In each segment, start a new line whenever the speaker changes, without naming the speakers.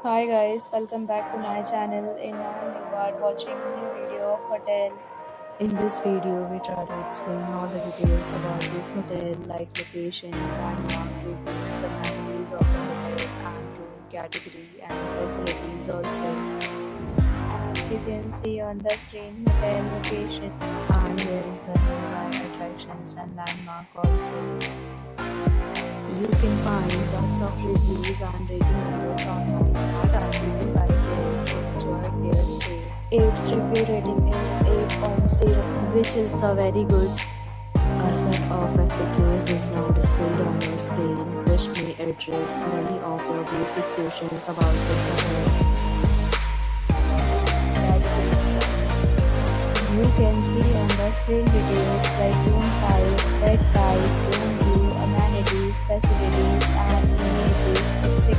Hi guys, welcome back to my channel and now you are watching new video of hotel. In this video, we try to explain all the details about this hotel like location, landmark, reviews, amenities of the hotel and room category and facilities also. As you can see on the screen, hotel location and here is the nearby attractions and landmark also. You can find lots of reviews and rating numbers online that are given by guests who enjoyed their stay. Its review rating is 8.0, which is the very good. A set of FAQs is now displayed on your screen, which may address many of your basic questions about this hotel. You can see on the screen details like room size, bed type, room view, amenities, facilities, and images, etc.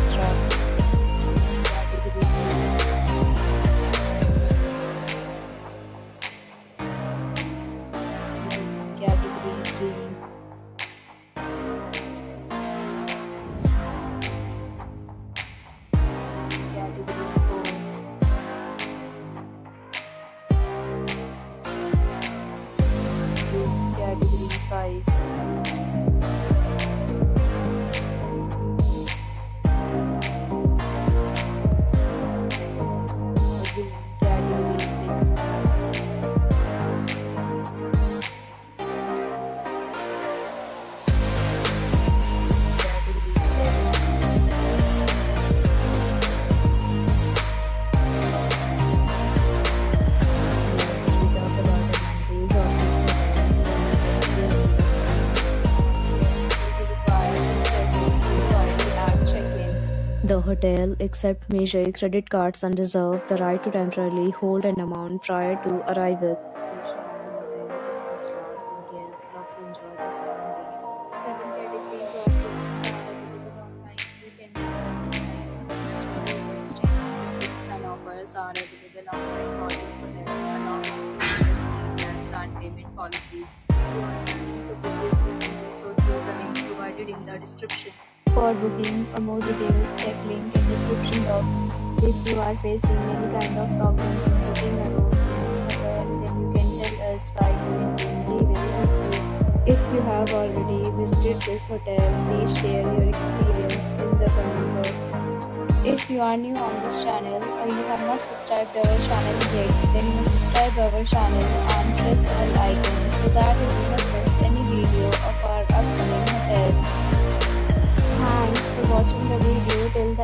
Category 3. Category 4. Category 5. Category 6. Category 7. Next, we talk about the amenities of this hotel. The hotel accepts major credit cards and reserves the right to temporarily hold an amount prior to arrival. The hotel is first class in case love to enjoy the surroundings. 7 categories of rooms are available online. You can book online, enjoy your stay. Gifts and offers are available online for this hotel, along with various plans and payment policies. If you are planning to book it, you can do so through the link provided in the description. For booking more details, check link in description box. If you are facing any kind of problem in booking a room in this hotel, then you can tell us by commenting. We will help you. If you have already visited this hotel, please share your experience in the comment box. If you are new on this channel or you have not subscribed our channel yet, then you must subscribe our channel and press the bell icon so that you do not miss any video of our upcoming hotel. Thanks for watching the video till the